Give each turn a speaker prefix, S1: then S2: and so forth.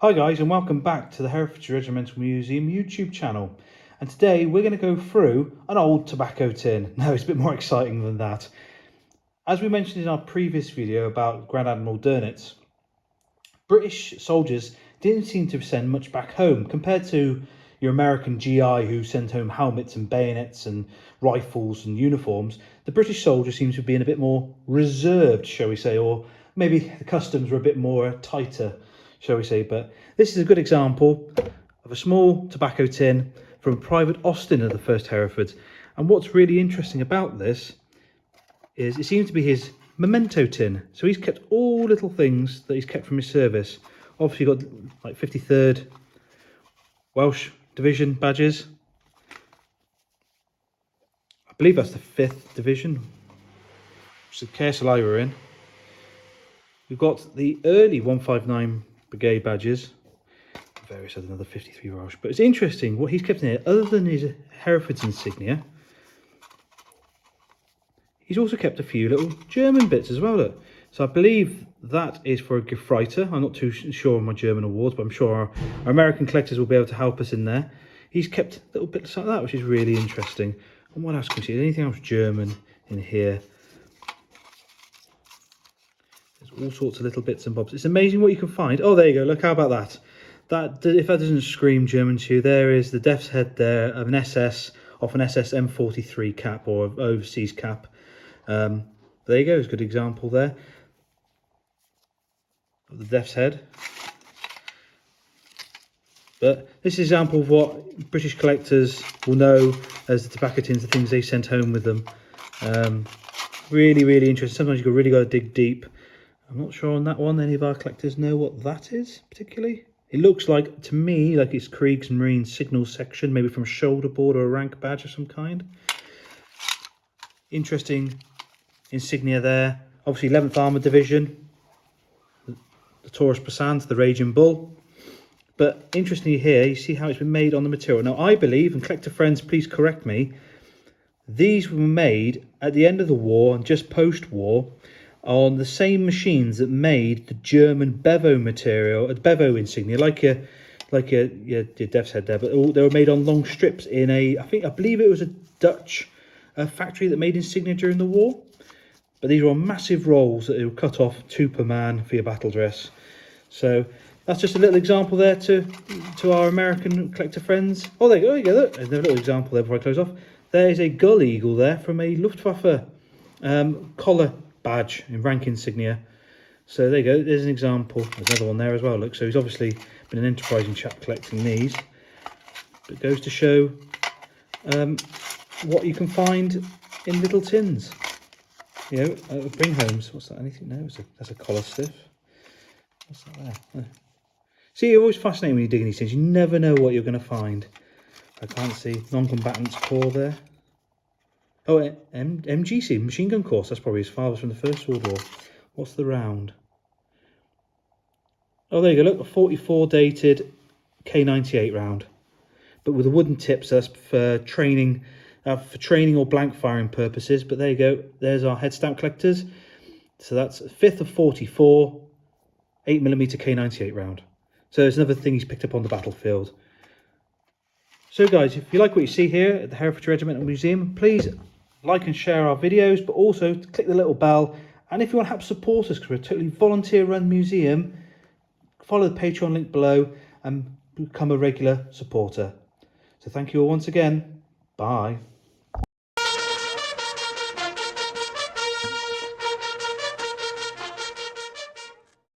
S1: Hi guys, and welcome back to the Herefordshire Regimental Museum YouTube channel. And today we're going to go through an old tobacco tin. No, it's a bit more exciting than that. As we mentioned in our previous video about Grand Admiral Dönitz, British soldiers didn't seem to send much back home compared to your American GI who sent home helmets and bayonets and rifles and uniforms. The British soldiers seem to be a bit more reserved, shall we say, or maybe the customs were a bit more tighter, shall we say. But this is a good example of a small tobacco tin from Private Austin of the 1st Herefords. And what's really interesting about this is it seems to be his memento tin. So he's kept all little things that he's kept from his service. Obviously got like 53rd Welsh Division badges. I believe that's the 5th Division, which is the Castle I were in. We've got the early 159 Brigade badges. Various other another 53 Welsh. But it's interesting what he's kept in here, other than his Hereford's insignia. He's also kept a few little German bits as well. Look. So I believe that is for a Gefreiter. I'm not too sure on my German awards, but I'm sure our American collectors will be able to help us in there. He's kept little bits like that, which is really interesting. And what else can we see? Anything else German in here? There's all sorts of little bits and bobs. It's amazing what you can find. Oh, there you go. Look, how about that? If that doesn't scream German to you, there is the death's head there of an SS, off an SS M43 cap or overseas cap. There you go, it's a good example there of the death's head. But this is an example of what British collectors will know as the tobacco tins, the things they sent home with them. Really, really interesting. Sometimes you've really got to dig deep. I'm not sure on that one, any of our collectors know what that is particularly. It looks like, to me, like it's Kriegs and Marine signal section, maybe from a shoulder board or a rank badge of some kind. Interesting insignia there. Obviously 11th Armoured Division, the Taurus Passant, the Raging Bull. But interestingly here, you see how it's been made on the material. Now I believe, and collector friends please correct me, these were made at the end of the war and just post-war on the same machines that made the German Bevo material, Bevo insignia, like your Death's Head there, but they were made on long strips in I believe it was a Dutch factory that made insignia during the war. But these were on massive rolls that were cut off, 2 per man for your battle dress. So that's just a little example there to our American collector friends. Oh, there you go, look, there's a little example there before I close off. There is a Gull Eagle there from a Luftwaffe collar badge in rank insignia. So there you go, there's an example. There's another one there as well, look. So he's obviously been an enterprising chap collecting these. But it goes to show what you can find in little tins. You know, bring homes. What's that? Anything? No, that's a collar stiff. What's that there? Oh. See, it's always fascinating when you're digging these things. You never know what you're going to find. I can't see non-combatants corps there. Oh, MGC, machine gun course. That's probably his father's from the First World War. What's the round? Oh, there you go. Look, a 44 dated K98 round, but with a wooden tip. So that's for training or blank firing purposes. But there you go, there's our head stamp collectors. So that's 5th of 44 8mm K98 round. So there's another thing he's picked up on the battlefield. So guys, if you like what you see here at the Herefordshire Regimental Museum, please like and share our videos, but also click the little bell. And if you want to help support us, because we're a totally volunteer run museum, follow the Patreon link below and become a regular supporter. So thank you all once again. Bye.